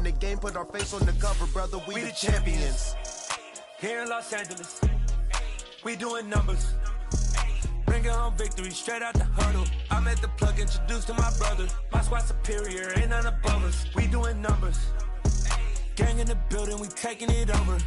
the game, put our face on the cover, brother. We the champions. Here in Los Angeles, we doing numbers. Bringing home victory straight out the huddle. I'm at the plug, introduced to my brother. My squad superior, ain't none above us. We doing numbers. Gang in the building, we taking it over.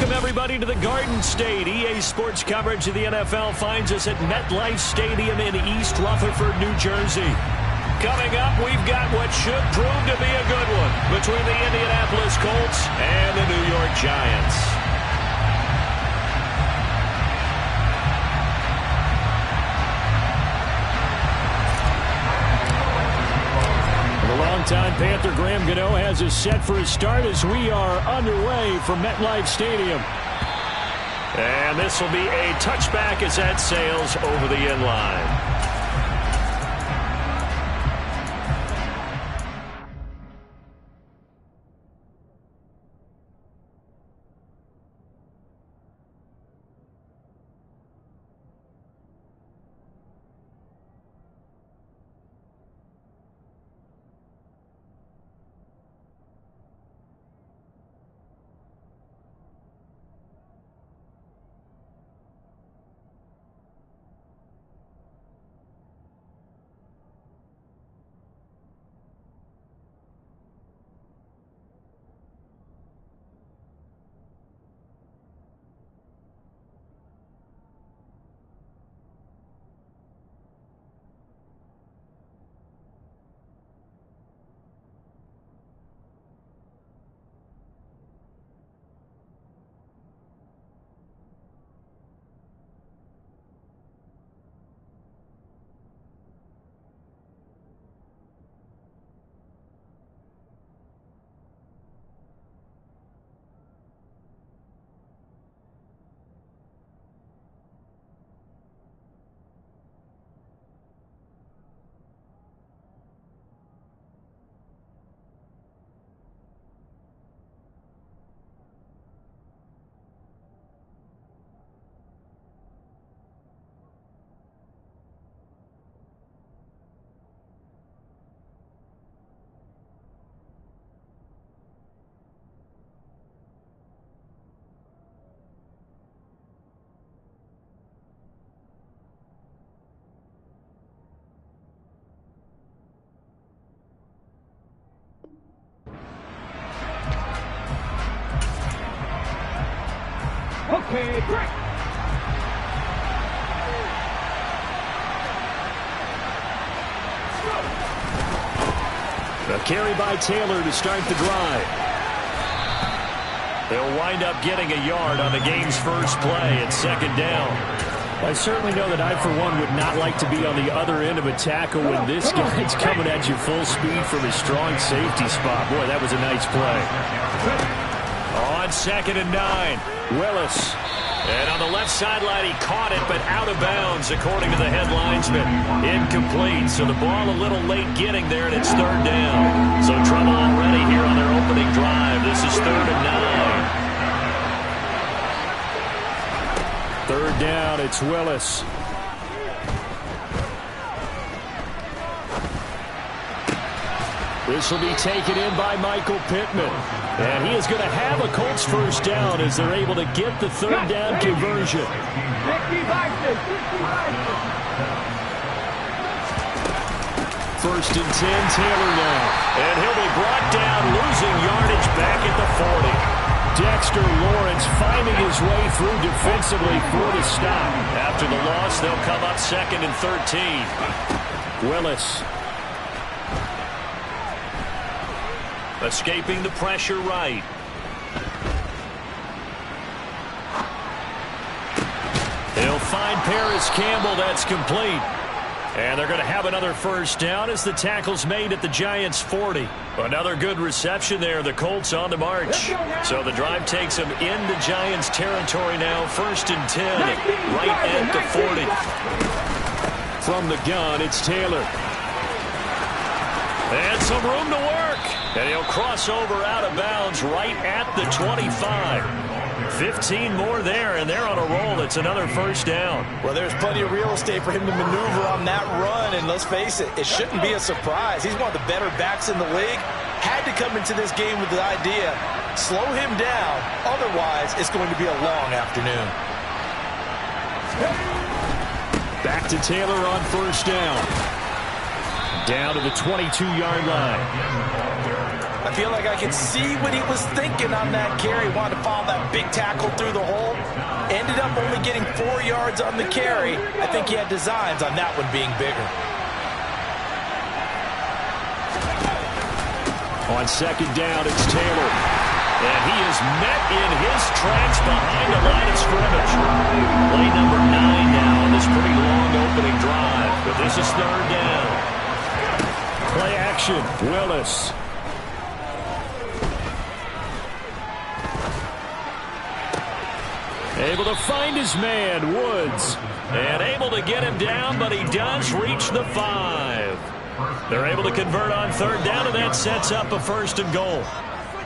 Everybody to the Garden State. EA Sports coverage of the NFL finds us at MetLife Stadium in East Rutherford, New Jersey. Coming up, we've got what should prove to be a good one between the Indianapolis Colts and the New York Giants. Longtime Panther Graham Gano has us set for his start as we are underway from MetLife Stadium. And this will be a touchback as that sails over the end line. Okay, break. A carry by Taylor to start the drive. They'll wind up getting a yard on the game's first play at second down. I certainly know that I, for one, would not like to be on the other end of a tackle when this guy's coming at you full speed from a strong safety spot. Boy, that was a nice play. On 2nd and 9, Willis. And on the left sideline, he caught it, but out of bounds, according to the head linesman. Incomplete, so the ball a little late getting there, and it's 3rd down. So trouble already here on their opening drive. This is 3rd and 9. 3rd down, it's Willis. This will be taken in by Michael Pittman. And he is going to have a Colts first down as they're able to get the 3rd down conversion. 1st and 10, Taylor now. And he'll be brought down, losing yardage back at the 40. Dexter Lawrence finding his way through defensively for the stop. After the loss, they'll come up 2nd and 13. Willis. Escaping the pressure right. He'll find Paris Campbell. That's complete. And they're going to have another first down as the tackle's made at the Giants' 40. Another good reception there. The Colts on the march. So the drive takes them into Giants territory now. 1st and 10, right at the 40. From the gun, it's Taylor. And some room to work. And he'll cross over out of bounds right at the 25. 15 more there, and they're on a roll. It's another first down. Well, there's plenty of real estate for him to maneuver on that run, and let's face it, it shouldn't be a surprise. He's one of the better backs in the league. Had to come into this game with the idea, slow him down, otherwise it's going to be a long afternoon. Back to Taylor on first down. Down to the 22-yard line. I feel like I can see what he was thinking on that carry. Wanted to follow that big tackle through the hole. Ended up only getting 4 yards on the carry. I think he had designs on that one being bigger. On second down, it's Taylor. And he is met in his tracks behind the line of scrimmage. Play number 9 now on this pretty long opening drive. But this is third down. Play action, Willis. Able to find his man, Woods. And able to get him down, but he does reach the 5. They're able to convert on third down, and that sets up a 1st and goal.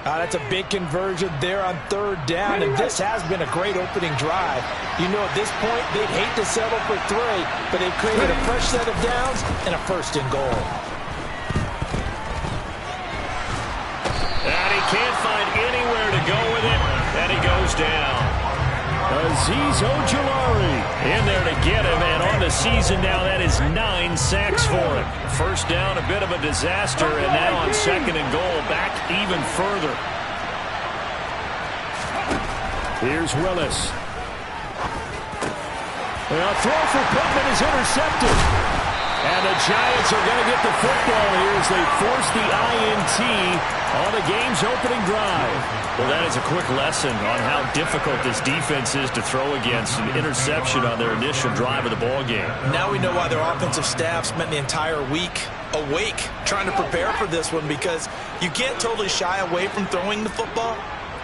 That's a big conversion there on third down, and this has been a great opening drive. You know, at this point, they'd hate to settle for 3, but they've created a fresh set of downs and a 1st and goal. And he can't find anywhere to go with it, and he goes down. Azeez Ojulari in there to get him, and on the season now, that is 9 sacks for him. First down, a bit of a disaster, and now on 2nd and goal, back even further. Here's Willis. A throw for Pittman is intercepted. And the Giants are going to get the football here as they force the INT on the game's opening drive. Well, that is a quick lesson on how difficult this defense is to throw against. An interception on their initial drive of the ball game. Now we know why their offensive staff spent the entire week awake trying to prepare for this one, because you can't totally shy away from throwing the football.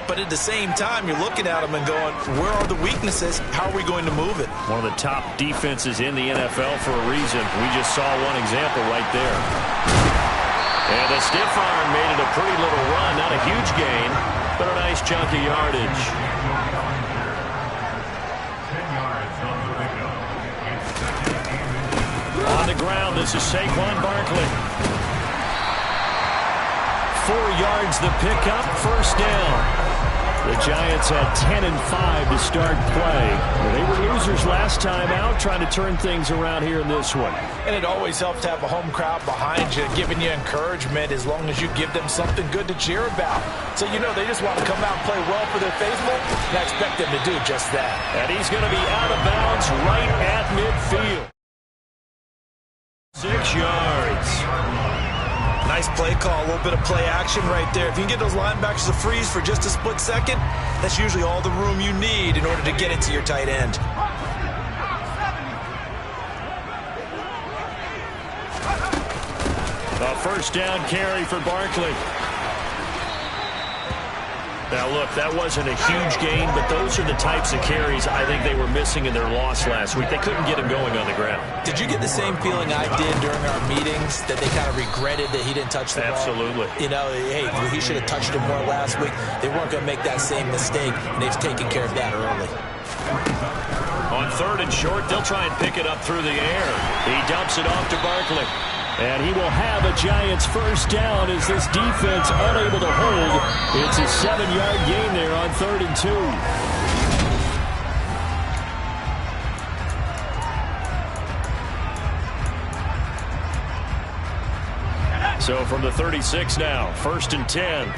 But at the same time, you're looking at them and going, where are the weaknesses? How are we going to move it? One of the top defenses in the NFL for a reason. We just saw one example right there. And the stiff arm made it a pretty little run. Not a huge gain, but a nice chunk of yardage. On the ground, this is Saquon Barkley. 4 yards the pickup, first down. The Giants had 10-5 to start play. They were losers last time out, trying to turn things around here in this one. And it always helps to have a home crowd behind you, giving you encouragement as long as you give them something good to cheer about. So, you know, they just want to come out and play well for their faithful, and I expect them to do just that. And he's going to be out of bounds right at midfield. 6 yards. Nice play call, a little bit of play action right there. If you can get those linebackers to freeze for just a split second, that's usually all the room you need in order to get it to your tight end. A first down carry for Barkley. Now, look, that wasn't a huge gain, but those are the types of carries I think they were missing in their loss last week. They couldn't get him going on the ground. Did you get the same feeling I did during our meetings, that they kind of regretted that he didn't touch the ball? Absolutely. You know, hey, he should have touched it more last week. They weren't going to make that same mistake, and they've taken care of that early. On 3rd and short, they'll try and pick it up through the air. He dumps it off to Barkley. And he will have a Giants first down as this defense unable to hold. It's a 7-yard gain there on 3rd and 2. So from the 36 now, 1st and 10.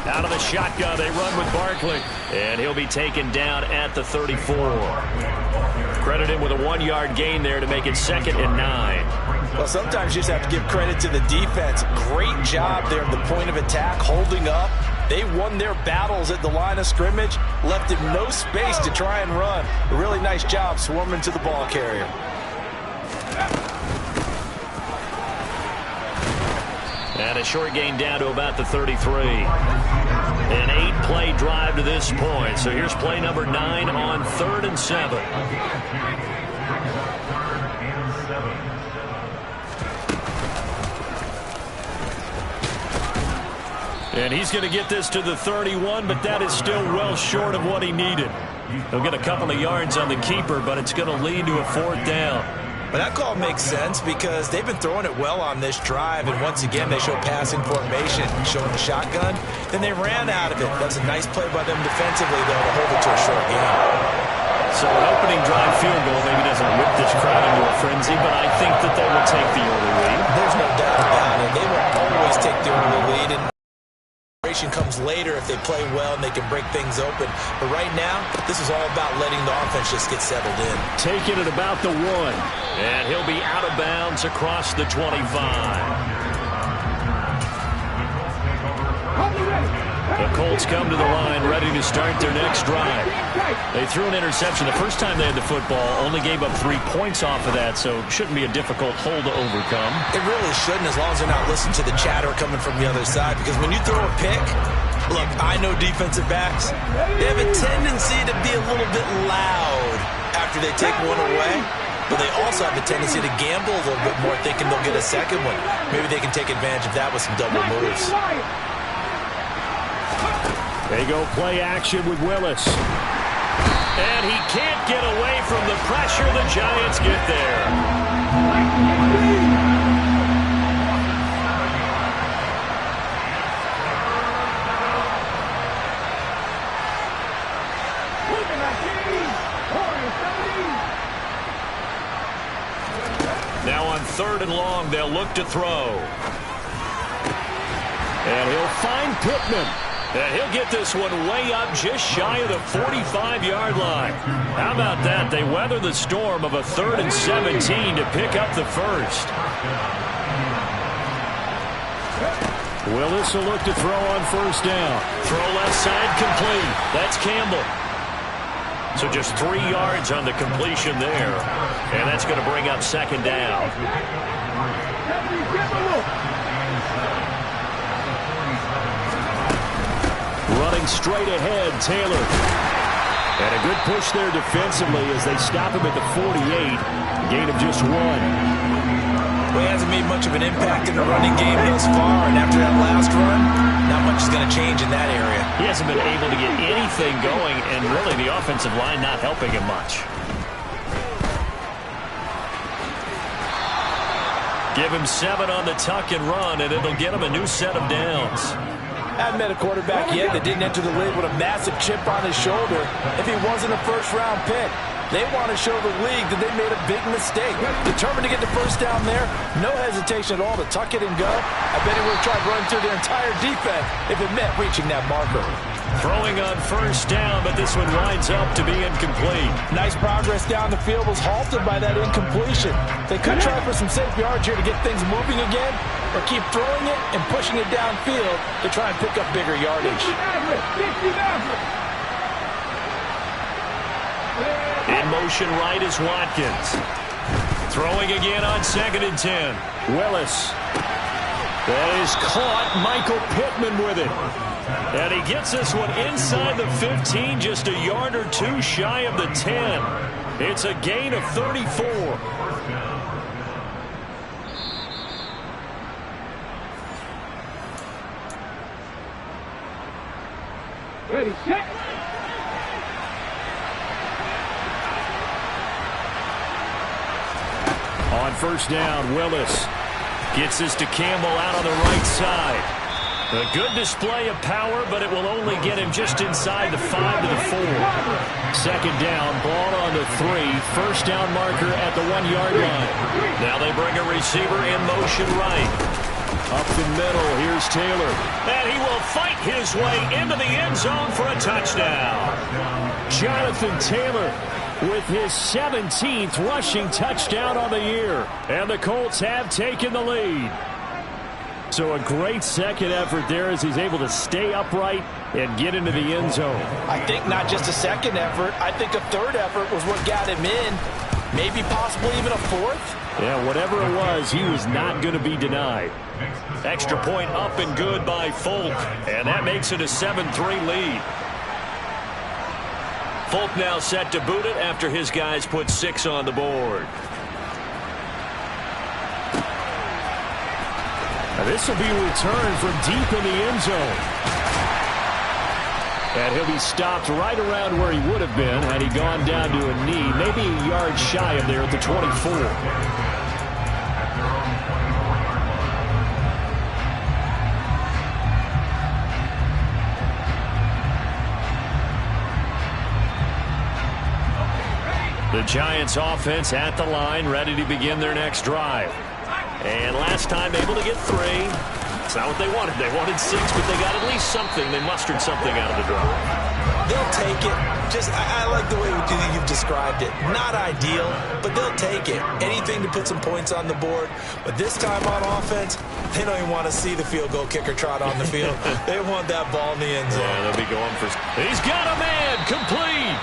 Out of the shotgun, they run with Barkley. And he'll be taken down at the 34. Credit him with a 1-yard gain there to make it 2nd and 9. Well, sometimes you just have to give credit to the defense. Great job there at the point of attack, holding up, They won their battles at the line of scrimmage, left him no space to try and run. A really nice job swarming to the ball carrier. And a short gain down to about the 33. An 8-play drive to this point. So here's play number 9 on 3rd and 7. And he's going to get this to the 31, but that is still well short of what he needed. He'll get a couple of yards on the keeper, but it's going to lead to a 4th down. But that call makes sense because they've been throwing it well on this drive, and once again they show passing formation, showing the shotgun. Then they ran out of it. That's a nice play by them defensively, though, to hold it to a short game. So an opening drive field goal maybe doesn't whip this crowd into a frenzy, but I think that they will take the early lead. There's no doubt about it. They will always take the early lead, and comes later if they play well and they can break things open. But right now, this is all about letting the offense just get settled in. Take it at about the 1. And he'll be out of bounds across the 25. The Colts come to the line ready to start their next drive. They threw an interception the first time they had the football, only gave up 3 points off of that, so it shouldn't be a difficult hole to overcome. It really shouldn't, as long as they're not listening to the chatter coming from the other side, because when you throw a pick, look, I know defensive backs, they have a tendency to be a little bit loud after they take one away, but they also have a tendency to gamble a little bit more, thinking they'll get a second one. Maybe they can take advantage of that with some double moves. They go play action with Willis. And he can't get away from the pressure. The Giants get there. Now on 3rd and long, they'll look to throw. And he'll find Pittman. And he'll get this one way up just shy of the 45-yard line. How about that? They weather the storm of a 3rd and 17 to pick up the first. Willis will look to throw on 1st down. Throw left side complete. That's Campbell. So just 3 yards on the completion there. And that's going to bring up 2nd down. Running straight ahead, Taylor. And a good push there defensively as they stop him at the 48. Gain of just 1. Well, he hasn't made much of an impact in the running game thus far, and after that last run, not much is going to change in that area. He hasn't been able to get anything going, and really the offensive line not helping him much. Give him 7 on the tuck and run, and it'll get him a new set of downs. Haven't met a quarterback yet that didn't enter the league with a massive chip on his shoulder if he wasn't a first-round pick. They want to show the league that they made a big mistake. Determined to get the first down there, no hesitation at all to tuck it and go. I bet he would have tried running through their entire defense if it meant reaching that marker. Throwing on 1st down, but this one winds up to be incomplete. Nice progress down the field was halted by that incompletion. They could try for some safe yards here to get things moving again, or keep throwing it and pushing it downfield to try and pick up bigger yardage. In motion right is Watkins. Throwing again on 2nd and 10. Willis. That is caught. Michael Pittman with it. And he gets this one inside the 15, just a yard or 2 shy of the 10. It's a gain of 34. Ready, set. On 1st down, Willis gets this to Campbell out on the right side. A good display of power, but it will only get him just inside the 5 to the 4. 2nd down, ball on the 3. 1st down marker at the 1-yard line. Now they bring a receiver in motion right. Up the middle, here's Taylor. And he will fight his way into the end zone for a touchdown. Jonathan Taylor with his 17th rushing touchdown on the year. And the Colts have taken the lead. So a great second effort there as he's able to stay upright and get into the end zone. I think not just a second effort. I think a third effort was what got him in. Maybe possibly even a fourth. Yeah, whatever it was, he was not going to be denied. Extra point up and good by Folk. And that makes it a 7-3 lead. Folk now set to boot it after his guys put 6 on the board. Now this will be a return from deep in the end zone. And he'll be stopped right around where he would have been had he gone down to a knee, maybe a yard shy of there at the 24. The Giants offense at the line, ready to begin their next drive. And last time able to get 3. It's not what they wanted. They wanted 6, but they got at least something. They mustered something out of the drive. They'll take it. I like the way you've described it. Not ideal, but they'll take it. Anything to put some points on the board. But this time on offense, they don't even want to see the field goal kicker trot on the field. They want that ball in the end zone. Yeah, they'll be going for... He's got a man, complete.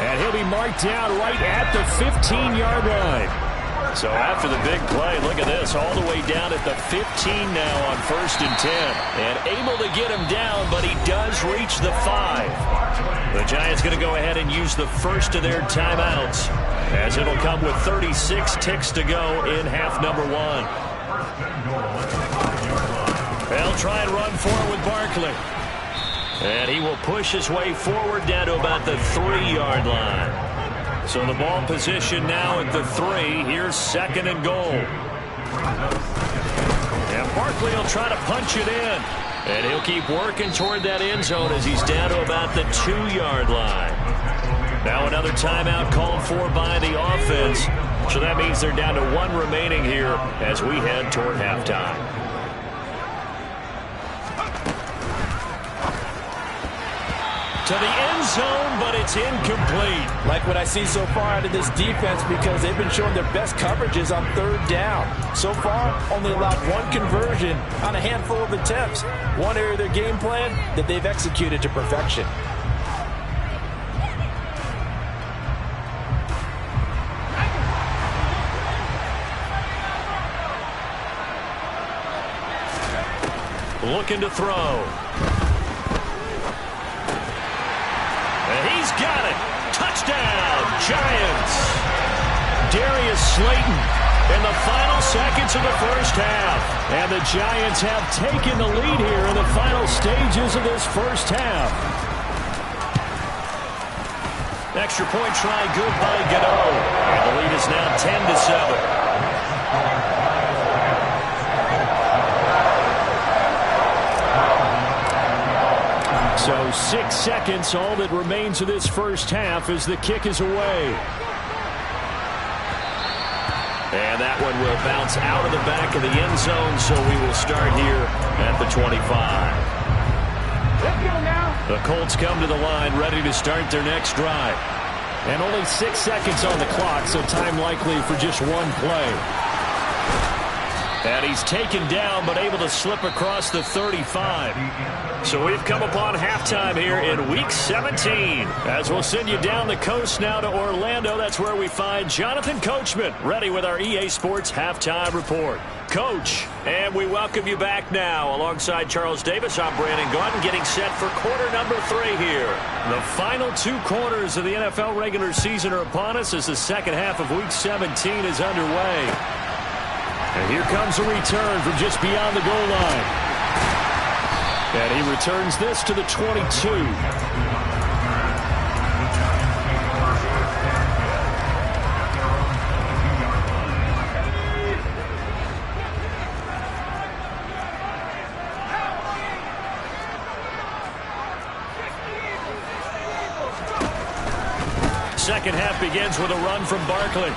And he'll be marked down right at the 15-yard line. So after the big play, look at this, all the way down at the 15 now on 1st and 10. And able to get him down, but he does reach the 5. The Giants going to go ahead and use the first of their timeouts, as it'll come with 36 ticks to go in half number 1. They'll try and run for it with Barkley. And he will push his way forward down to about the 3-yard line. So the ball position now at the 3. Here's 2nd and goal. And Barkley will try to punch it in. And he'll keep working toward that end zone as he's down to about the 2-yard line. Now another timeout called for by the offense. So that means they're down to 1 remaining here as we head toward halftime. To the end zone, but it's incomplete. Like what I see so far out of this defense, because they've been showing their best coverages on 3rd down. So far, only allowed 1 conversion on a handful of attempts. One area of their game plan that they've executed to perfection. Looking to throw. He's got it. Touchdown, Giants. Darius Slayton in the final seconds of the first half. And the Giants have taken the lead here in the final stages of this first half. Extra point try good by Gano. And the lead is now 10-7. So 6 seconds, all that remains of this first half as the kick is away. And that one will bounce out of the back of the end zone, so we will start here at the 25. Let's go now. The Colts come to the line, ready to start their next drive. And only 6 seconds on the clock, so time likely for just 1 play. And he's taken down, but able to slip across the 35. So we've come upon halftime here in Week 17. As we'll send you down the coast now to Orlando. That's where we find Jonathan Coachman, ready with our EA Sports Halftime Report. Coach, and we welcome you back now. Alongside Charles Davis, I'm Brandon Gaudin, getting set for quarter number 3 here. The final 2 quarters of the NFL regular season are upon us as the second half of Week 17 is underway. And here comes a return from just beyond the goal line. And he returns this to the 22. Second half begins with a run from Barkley.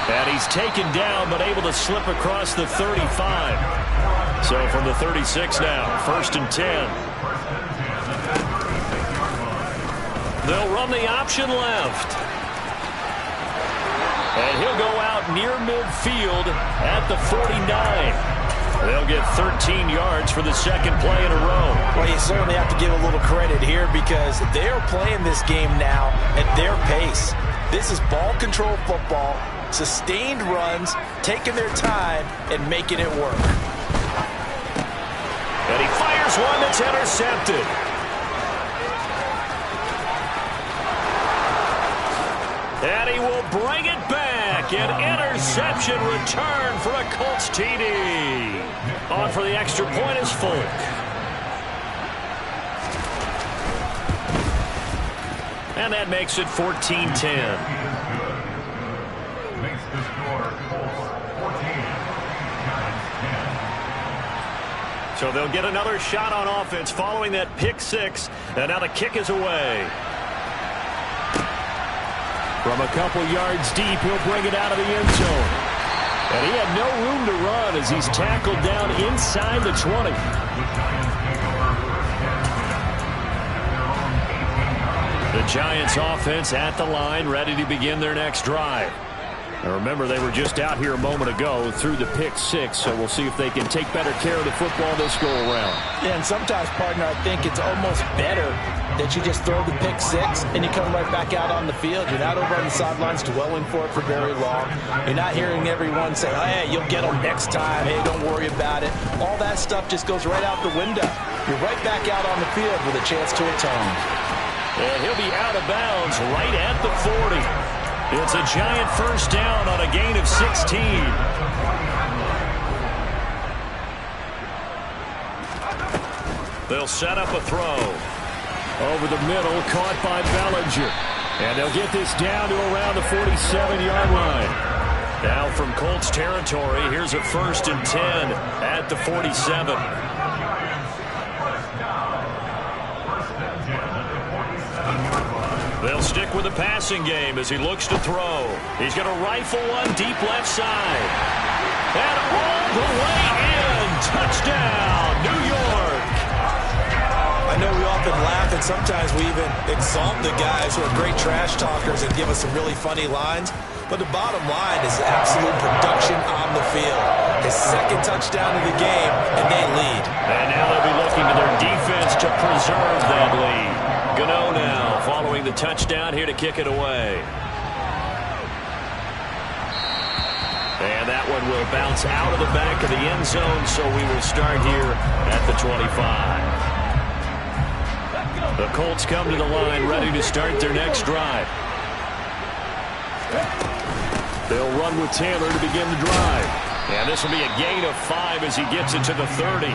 And he's taken down, but able to slip across the 35. So from the 36 now, 1st and 10. They'll run the option left. And he'll go out near midfield at the 49. They'll get 13 yards for the second play in a row. Well, you certainly have to give a little credit here because they're playing this game now at their pace. This is ball control football, sustained runs, taking their time, and making it work. And he fires one that's intercepted. And he will bring it back. An interception return for a Colts TD. On for the extra point is Folk. And that makes it 14-10. Makes the score Colts 14, Giants 10. So they'll get another shot on offense following that pick six. And now the kick is away. From a couple yards deep, he'll bring it out of the end zone. And he had no room to run as he's tackled down inside the 20. The Giants offense at the line, ready to begin their next drive. Now remember, they were just out here a moment ago through the pick six, so we'll see if they can take better care of the football this go-around. Yeah, and sometimes, partner, I think it's almost better that you just throw the pick six and you come right back out on the field. You're not over on the sidelines dwelling for it for very long. You're not hearing everyone say, oh, hey, you'll get them next time. Hey, don't worry about it. All that stuff just goes right out the window. You're right back out on the field with a chance to atone. And he'll be out of bounds right at the 40. It's a Giant first down on a gain of 16. They'll set up a throw. Over the middle, caught by Bellinger. And they'll get this down to around the 47-yard line. Now from Colts territory, here's a 1st and 10 at the 47. They'll stick with the passing game as he looks to throw. He's going to rifle one deep left side. And all the way in. Touchdown, New York. I know we often laugh and sometimes we even exalt the guys who are great trash talkers and give us some really funny lines. But the bottom line is absolute production on the field. His second touchdown of the game, and they lead. And now they'll be looking to their defense to preserve that lead. Gano now following the touchdown here to kick it away. And that one will bounce out of the back of the end zone, so we will start here at the 25. The Colts come to the line ready to start their next drive. They'll run with Taylor to begin the drive. And this will be a gain of 5 as he gets it to the 30.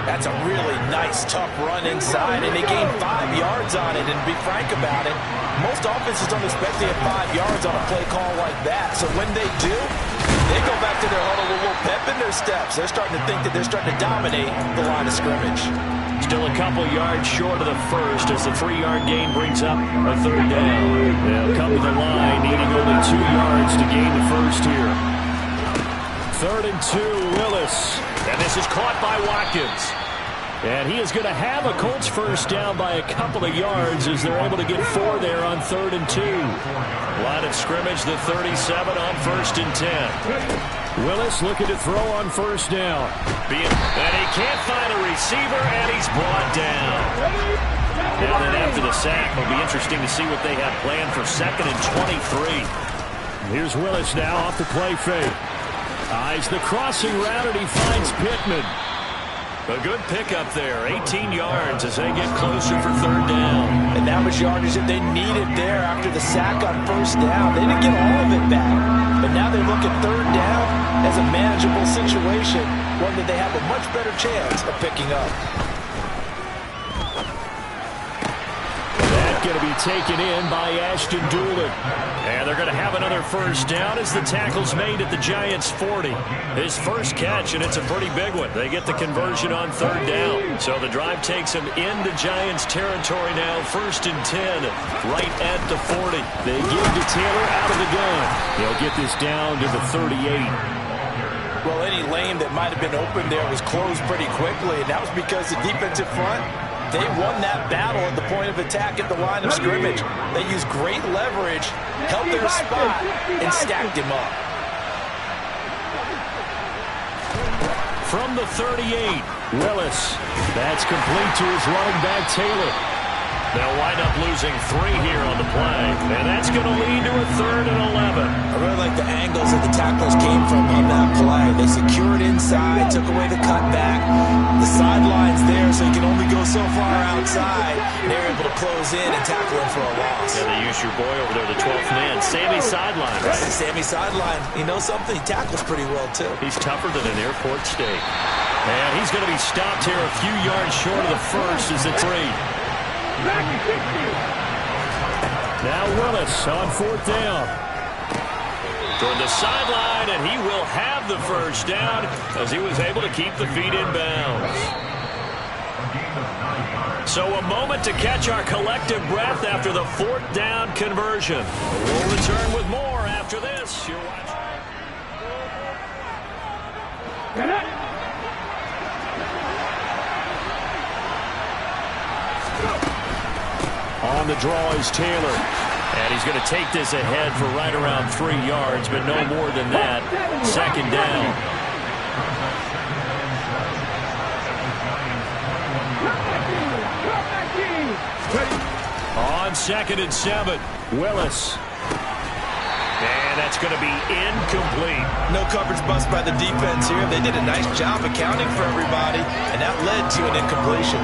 That's a really nice, tough run inside, and they gained 5 yards on it. And to be frank about it, most offenses don't expect to get 5 yards on a play call like that. So when they do, they go back to their huddle with a little pep in their steps. They're starting to think that they're starting to dominate the line of scrimmage. Still a couple yards short of the first as the 3-yard gain brings up a 3rd down. They'll come to the line, needing only 2 yards to gain the first here. 3rd and 2, Willis. And this is caught by Watkins. And he is going to have a Colts first down by a couple of yards as they're able to get 4 there on 3rd and 2. Line of scrimmage, the 37 on 1st and 10. Willis looking to throw on first down. And he can't find a receiver, and he's brought down. And then after the sack, it'll be interesting to see what they have planned for 2nd and 23. Here's Willis now off the play fake. Eyes the crossing route, and he finds Pittman. A good pickup there, 18 yards as they get closer for 3rd down. And that was yardage that they needed there after the sack on first down. They didn't get all of it back. But now they look at 3rd down as a manageable situation, one that they have a much better chance of picking up. That's going to be taken in by Ashton Dulin. And they're going to have another first down as the tackle's made at the Giants' 40. His first catch, and it's a pretty big one. They get the conversion on 3rd down. So the drive takes them into Giants territory now, 1st and 10, right at the 40. They give to Taylor out of the gun. He'll get this down to the 38. Well, any lane that might have been open there was closed pretty quickly, and that was because the defensive front they won that battle at the point of attack at the line of scrimmage. They used great leverage, held their spot, and stacked him up. From the 38, Willis. That's complete to his running back, Taylor. They'll wind up losing 3 here on the play, and that's going to lead to a 3rd and 11. I really like the angles that the tacklers came from on that play. They secured inside, took away the cutback. The sideline's there, so you can only go so far outside. They were able to close in and tackle him for a loss. Yeah, they used your boy over there, the 12th man, Sammy Sideline, right? Sammy Sideline. You know something? He tackles pretty well, too. He's tougher than an airport steak. And he's going to be stopped here a few yards short of the first as it's 3. Now Willis on 4th down. Toward the sideline, and he will have the first down as he was able to keep the feet in bounds. So a moment to catch our collective breath after the 4th down conversion. We'll return with more after this. You're watching. On the draw is Taylor. And he's going to take this ahead for right around 3 yards, but no more than that. 2nd down. On 2nd and 7, Willis. And that's going to be incomplete. No coverage bust by the defense here. They did a nice job accounting for everybody, and that led to an incompletion.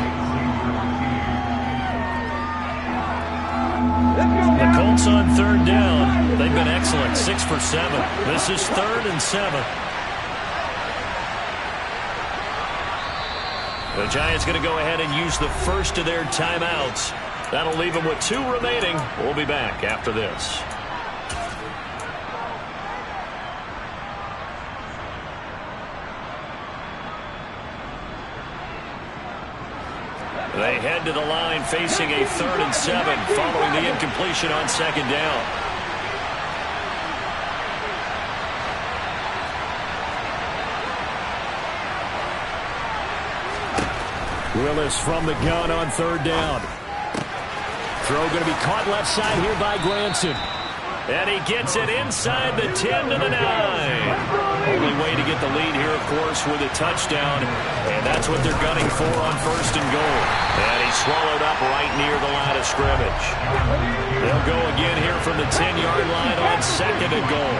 The Colts on 3rd down. They've been excellent, 6 for 7. This is 3rd and 7. The Giants going to go ahead and use the first of their timeouts. That'll leave them with 2 remaining. We'll be back after this. They head to the line facing a 3rd and 7 following the incompletion on 2nd down. Willis from the gun on 3rd down. Throw going to be caught left side here by Granson. And he gets it inside the 10 to the 9. Only way to get the lead here, of course, with a touchdown. And that's what they're gunning for on 1st and goal. And he's swallowed up right near the line of scrimmage. They'll go again here from the 10-yard line on 2nd and goal.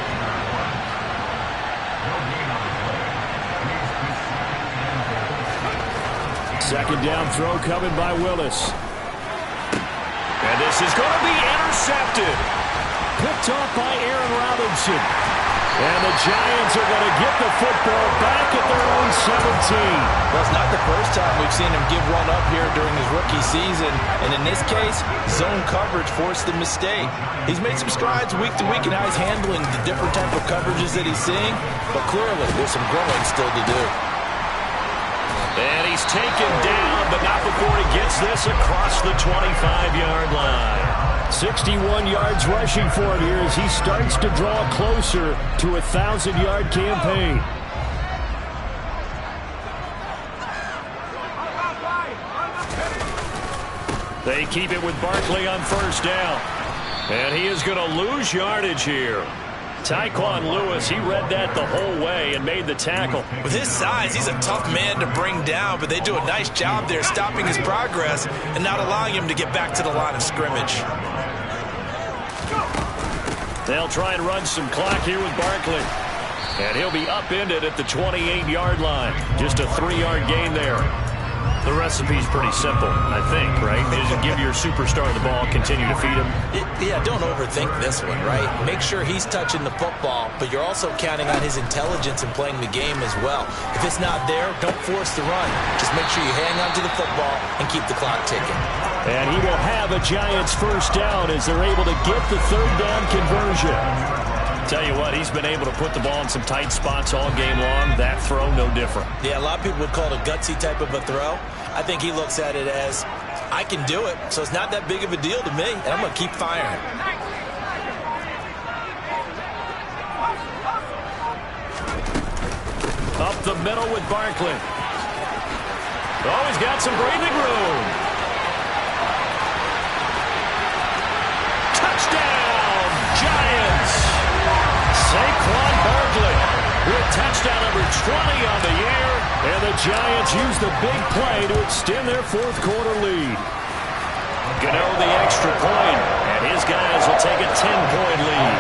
Second down throw coming by Willis. And this is going to be intercepted. Picked off by Aaron Robinson. And the Giants are going to get the football back at their own 17. Well, it's not the first time we've seen him give one up here during his rookie season. And in this case, zone coverage forced the mistake. He's made some strides week to week in how he's handling the different type of coverages that he's seeing. But clearly, there's some growing still to do. And he's taken down, but not before he gets this across the 25-yard line. 61 yards rushing for him here as he starts to draw closer to a 1,000-yard campaign. They keep it with Barkley on 1st down. And he is going to lose yardage here. Tyquan Lewis, he read that the whole way and made the tackle. With his size, he's a tough man to bring down, but they do a nice job there stopping his progress and not allowing him to get back to the line of scrimmage. They'll try and run some clock here with Barkley. And he'll be upended at the 28-yard line. Just a 3-yard gain there. The recipe's pretty simple, I think, right? Just give your superstar the ball, continue to feed him. Yeah, don't overthink this one, right? Make sure he's touching the football, but you're also counting on his intelligence in playing the game as well. If it's not there, don't force the run. Just make sure you hang on to the football and keep the clock ticking. And he will have a Giants first down as they're able to get the 3rd down conversion. Tell you what, he's been able to put the ball in some tight spots all game long. That throw, no different. Yeah, a lot of people would call it a gutsy type of a throw. I think he looks at it as, I can do it, so it's not that big of a deal to me, and I'm going to keep firing. Up the middle with Barkley. Oh, he's got some breathing room. Touchdown, Giants! Saquon Barkley with touchdown number 20 on the year. And the Giants use the big play to extend their fourth quarter lead. Gano the extra point, and his guys will take a 10-point lead.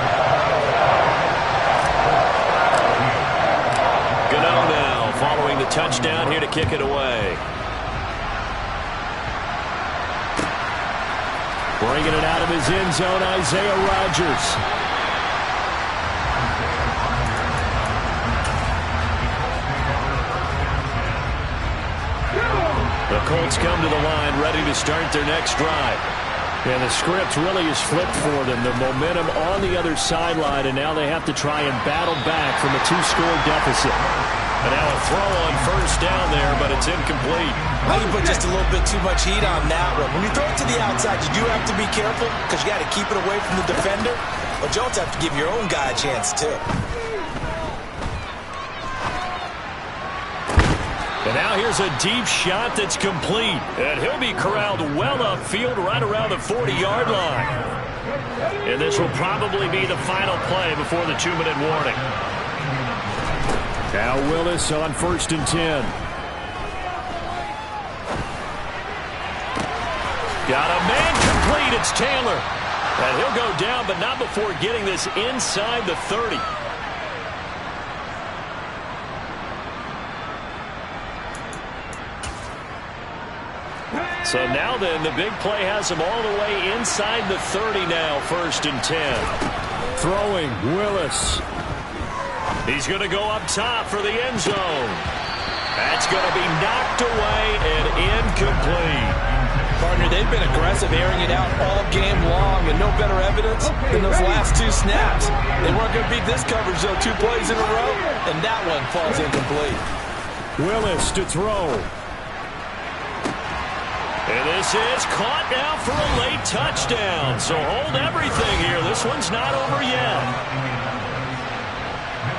Gano now following the touchdown here to kick it away. Bringing it out of his end zone, Isaiah Rodgers. The Colts come to the line ready to start their next drive. And the script really is flipped for them. The momentum on the other sideline, and now they have to try and battle back from a 2-score deficit. And now a throw on first down there, but it's incomplete. Well, you put just a little bit too much heat on that one. When you throw it to the outside, you do have to be careful because you got to keep it away from the defender. But you also have to give your own guy a chance, too. And now here's a deep shot that's complete. And he'll be corralled well upfield right around the 40-yard line. And this will probably be the final play before the 2-minute warning. Now Willis on 1st and 10. Got a man complete. It's Taylor. And he'll go down, but not before getting this inside the 30. So now then, the big play has him all the way inside the 30 now, 1st and 10. Throwing, Willis. He's going to go up top for the end zone. That's going to be knocked away and incomplete. Partner, they've been aggressive, airing it out all game long, and no better evidence than those last 2 snaps. They weren't going to beat this coverage, though, 2 plays in a row, and that one falls incomplete. Willis to throw. And this is caught now for a late touchdown. So hold everything here. This one's not over yet.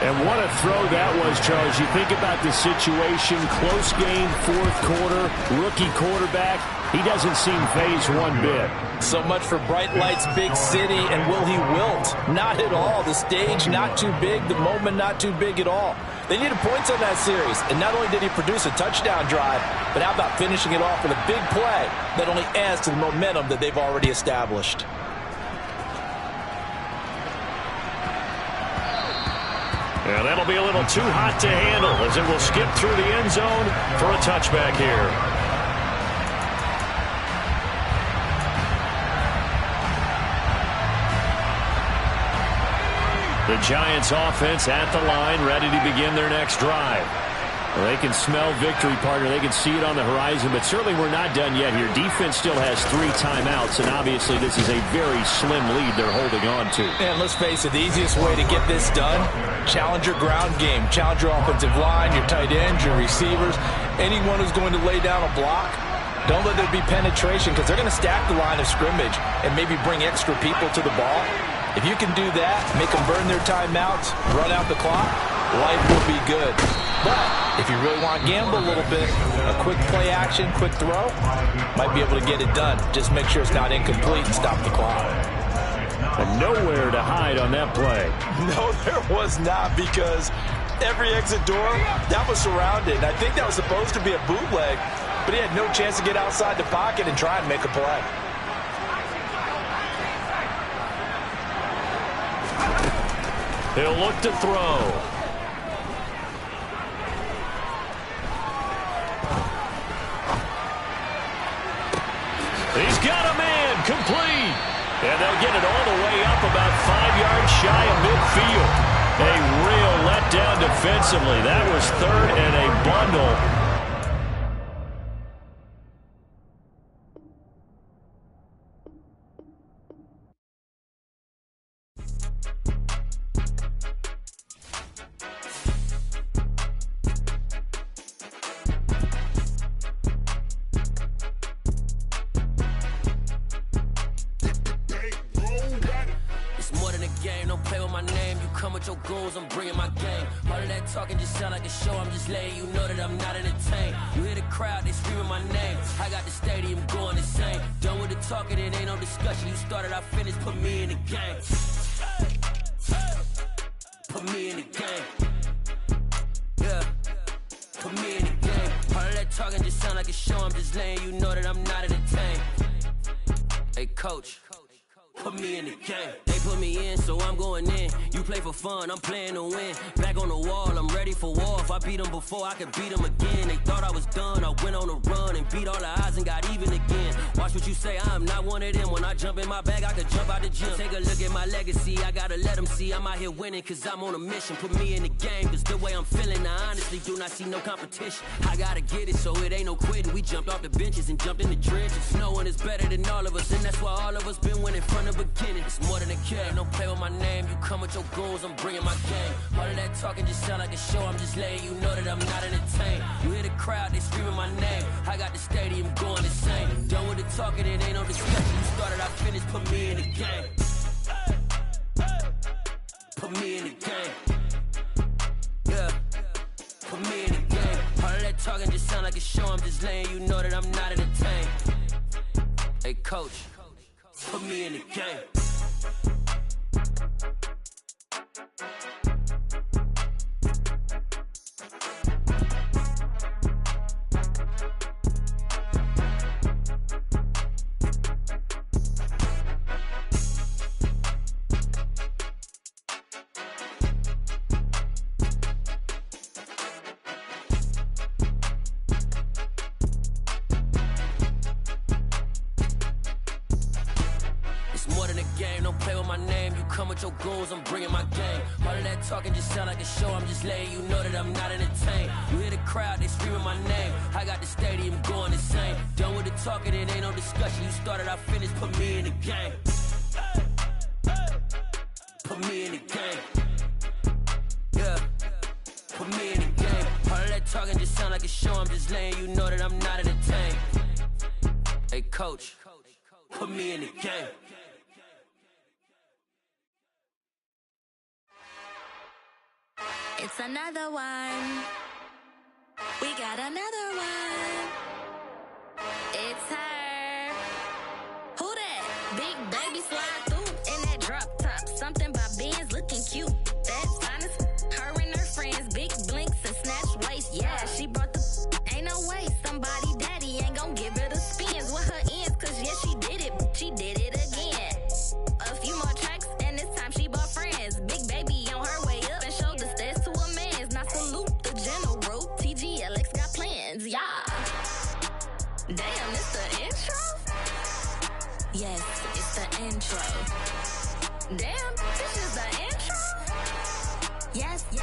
And what a throw that was, Charles. You think about the situation, close game, 4th quarter, rookie quarterback. He doesn't seem fazed one bit. So much for bright lights, big city, and will he wilt? Not at all. The stage not too big, the moment not too big at all. They needed points on that series, and not only did he produce a touchdown drive, but how about finishing it off with a big play that only adds to the momentum that they've already established. And that'll be a little too hot to handle as it will skip through the end zone for a touchback here. The Giants offense at the line, ready to begin their next drive. Well, they can smell victory, partner. They can see it on the horizon, but certainly we're not done yet here. Defense still has 3 timeouts, and obviously this is a very slim lead they're holding on to. And let's face it, the easiest way to get this done, challenge your ground game. Challenge your offensive line, your tight ends, your receivers, anyone who's going to lay down a block. Don't let there be penetration because they're going to stack the line of scrimmage and maybe bring extra people to the ball. If you can do that, make them burn their timeouts, run out the clock, life will be good. But if you really want to gamble a little bit, a quick play action, quick throw, might be able to get it done. Just make sure it's not incomplete and stop the clock. And nowhere to hide on that play. No, there was not, because every exit door, that was surrounded. I think that was supposed to be a bootleg, but he had no chance to get outside the pocket and try and make a play. He'll look to throw. He's got a man complete. And they'll get it all the way up about 5 yards shy of midfield. A real letdown defensively. That was 3rd and a bundle. Game, don't play with my name. You come with your goons, I'm bringing my game. All of that talking just sound like a show, I'm just letting you know that I'm not entertained. You hear the crowd, they screaming my name. I got the stadium going insane. Done with the talking, it ain't no discussion. You started, I finished, put me in the game. Put me in the game. Yeah, put me in the game. All of that talking just sound like a show, I'm just letting you know that I'm not entertained. Hey, coach, put me in the game. They put me in, so I'm going in. You play for fun, I'm playing to win. Back on the wall, I'm ready for war. If I beat them before, I could beat them again. They thought I was done, I went on a run and beat all the odds and got even again. Watch what you say, I'm not one of them. When I jump in my bag, I could jump out the gym. Take a look at my legacy, I gotta let them see I'm out here winning, cause I'm on a mission. Put me in the game, cause the way I'm feeling, I honestly do not see no competition. I gotta get it, so it ain't no quitting. We jumped off the benches and jumped in the trenches. No one is better than all of us, and that's why all of us been winning from the beginning. It's more than a game, don't play with my name. You come with your goons, I'm bringing my game. All of that talking just sound like a show, I'm just letting you know that I'm not entertained. You hear the crowd, they screaming my name. I got the stadium going insane. Done with the talking, it ain't no discussion. You started, I finished, put me in the game. Put me in the game. Yeah, put me in the game. All of that talking just sound like a show, I'm just letting you know that I'm not entertained. Hey, coach, put me in the game. Your goals, I'm bringing my game. All of that talking just sound like a show, I'm just letting you know that I'm not entertained. You hear the crowd, they screaming my name. I got the stadium going insane. Done with the talking, it ain't no discussion. You started, I finished, put me in the game. Put me in the game. Yeah, put me in the game. All of that talking just sound like a show, I'm just letting you know that I'm not entertained. Hey, coach, put me in the game. It's another one. We got another one. It's her. Who that? Big baby slide through in that drop top. Something about Benz looking cute. That's honest. Her and her friends, big blinks and snatch waist. Yeah, she brought the. Ain't no way somebody daddy ain't gon' give her the spins with her ends. Cause yeah, she did it. She did it again. A few more tracks and this time she bought friends. Big baby on her way up and showed the stairs to a man's. Now salute the general. TGLX got plans, yeah. Damn, it's the intro? Yes, it's the intro. Damn, this is the intro? Yes, it's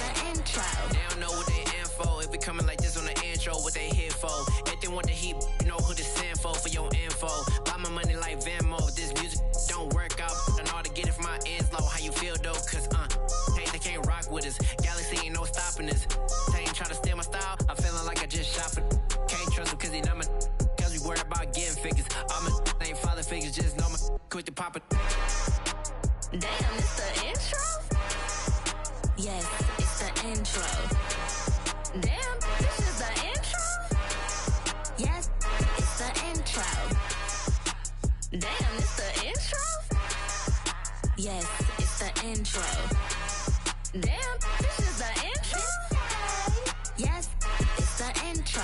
the intro. They don't know what they info. If we coming like this on the intro, what they here for? If they want the heat, you know who to send for your info. Buy my money like Venmo. If this music don't work out, and all to get it from my ends low. How you feel though? Cause hey, they can't rock with us. Galaxy ain't no stopping us. They ain't try to steal my style. I'm feeling like I just shot for. Can't trust him cause he not my. Cause we worried about getting figures. All my ain't father figures, just know my quick to pop it. Damn, it's the intro? Yes, it's the intro. Damn, this is the intro? Yes, it's the intro. Damn, it's the intro? Yes, it's the intro. Damn, this is the intro? Yes, it's the intro.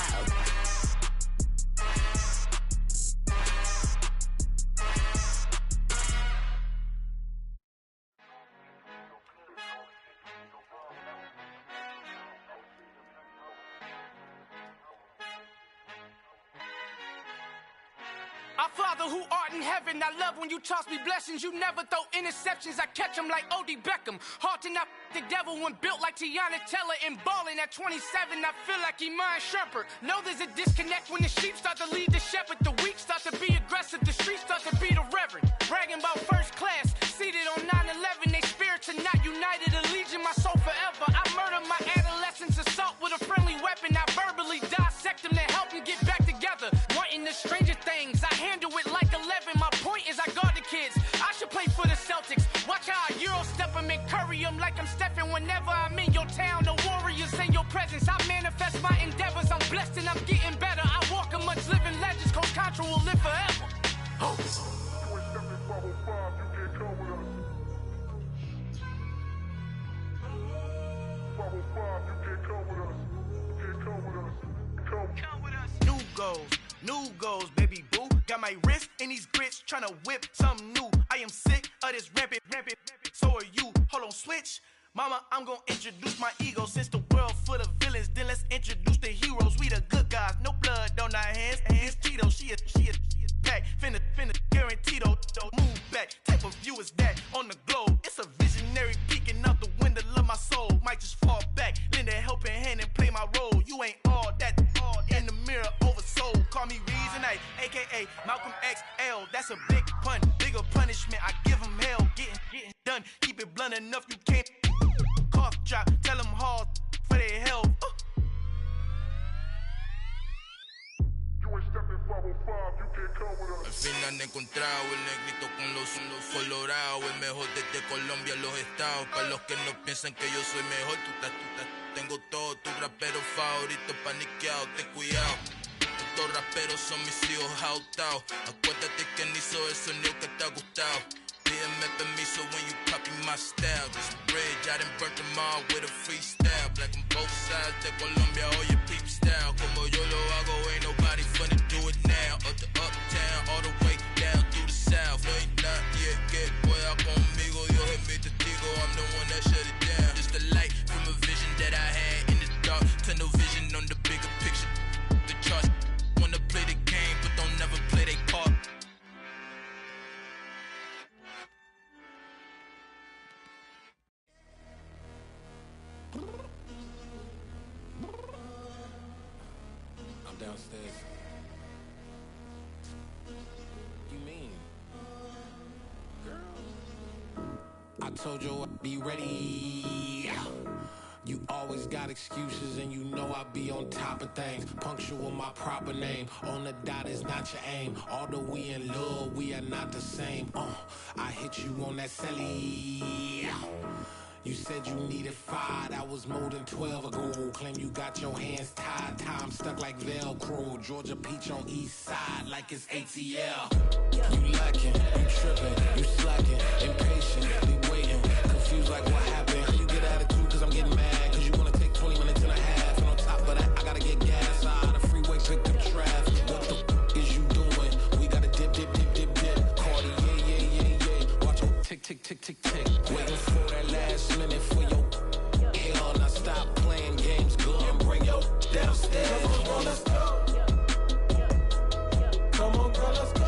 Our Father who art in heaven, I love when you toss me blessings. You never throw interceptions, I catch them like O.D. Beckham. Hard to not the devil when built like Tiana Teller and balling at 27. I feel like Iman Shumpert. Know there's a disconnect when the sheep start to lead the shepherd. The weak start to be aggressive, the streets start to be the reverend. Bragging about first class, seated on 9/11. They spirits are not united, allegiance my soul forever. I murder my adolescence, assault with a friendly weapon. I verbally dissect them to help them get back together. Wanting the stranger things, I handle it like 11. My point is I guard the kids. I should play for the Celtics. Watch how I Euro whenever I'm in your town. The warriors in your presence. I manifest my endeavors. I'm blessed and I'm getting better. I walk amongst living legends. Coach Contra will live forever. Oh. New goals, baby boo. Got my wrist in these grits, tryna whip something new. I am sick of this rampant. So are you. Hold on, switch. Mama, I'm gonna introduce my ego. Since the world full of villains, then let's introduce the heroes. We the good guys, no blood on our hands. It's Tito, she a pack. Finna guaranteed, move back. Type of view is that on the globe. It's a visionary peeking out the window of my soul. Might just fall back, lend a helping hand and play my role. You ain't all that in the mirror oversold. Call me Reasonite, aka Malcolm XL. That's a big pun, bigger punishment. I give him hell, getting done. Keep it blunt enough, you can't cough drop. Tell them hard for their health. Al fin han encontrado el negrito con los colorados, el mejor desde Colombia, los estados. Para los que no piensan que yo soy mejor, tengo todo, tu rapero favorito paniqueado, ten cuidado. Estos raperos son mis hijos jautados. Acuérdate que ni hizo el sonido que te ha gustado. Pídeme permiso when you copy my style. This bridge, I done burnt them all with a freestyle. Black on both sides de Colombia, oye peep style. Como yo lo hago, ain't nobody finna do it now. Up to uptown, all the way down through the south. No hay nadie que pueda conmigo, Dios es mi testigo. I'm the one that shut it down. Just a light from a vision that I had in the dark. Tunnel vision on the bigger picture. The charts wanna play the game, but don't never play their part. I'm downstairs. You mean? Girl, I told you I'd be ready. You always got excuses and you know I be on top of things. Punctual my proper name. On the dot is not your aim. Although we in love, we are not the same. I hit you on that celly. You said you needed 5, that was more than 12 ago. Claim you got your hands tied, time stuck like Velcro. Georgia Peach on east side like it's ATL. You lacking, you tripping, you slacking, impatient, be waiting, confused like what happened. You get attitude cause I'm getting mad, cause you wanna take 20 minutes and a half. And on top of that, I gotta get gas out of the freeway, pick up traffic. What the is you doing? We gotta dip. Cardi, yeah. Watch your tick. Waiting for that last minute for your hell. Now stop playing games, go and bring your downstairs. Come on, let's go. Come on, girl, let's go.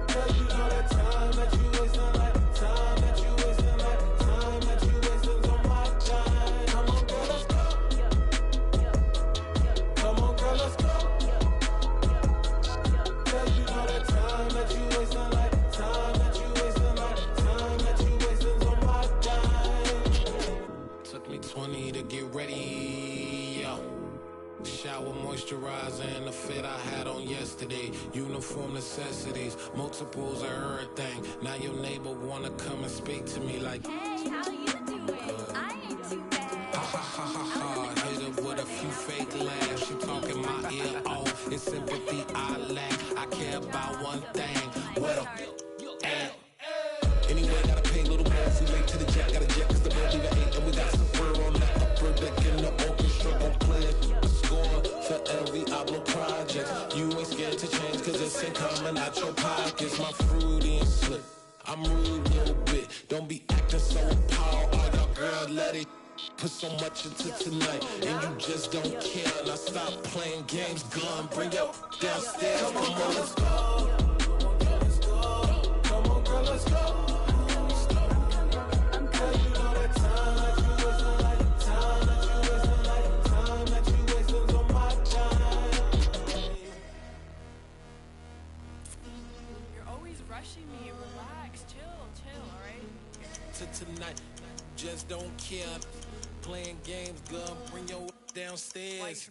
Cause you know that time that you wasting, like time that you wasting, like time that you wasting on my time. Come on, girl, let's go. Come on, girl, let's go. Cause you know that time that you wasting, like time that you wasting, like time that you wasting on my time. Took me 20 to get ready, yo. Shower, moisturizer, and the fit I had on yesterday. Uniform necessities, multiples of everything. Now your neighbor wanna come and speak to me like, hey, how you doing? I ain't too bad. Ha. Hit her with a few fake laughs. She talking my ear off. It's sympathy I lack. I care about one thing. Well, anyway, gotta pay a little more if we late to the jet. Got a jet cause the boat leave at 8. And we got some fur on the upper deck in the orchestra. Gon' play a score for every Ablo project. You ain't scared to change cause it's ain't coming out your pockets. My fruity and slip. I'm rude a little bit. Don't be acting so appalled. Oh, y'all girl, let it put so much into tonight. And you just don't care. Now stop playing games. Gun, bring your downstairs. Come on, girl, let's go. Come on, girl, let's go. Me, relax, chill, alright? To tonight, just don't care. Playing games, gun, bring your downstairs.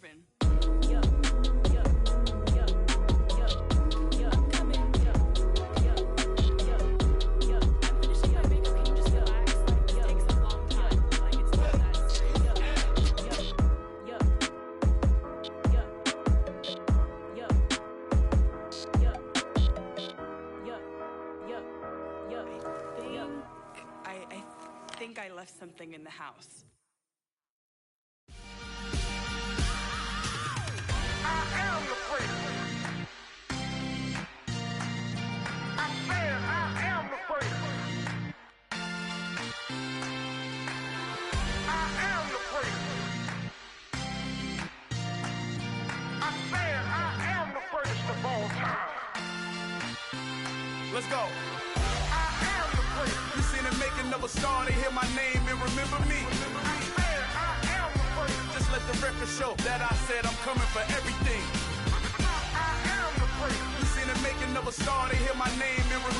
think I left something in the house. I am the freak. I said I am the freak. I am the freak. I said I am the greatest of all time. Let's go. I am the freak. You seen it making of a star, they hear my name and remember me. I said I am the freak. Just let the record show that I said I'm coming for everything. I am the freak. You seen it making of a star, they hear my name and remember me.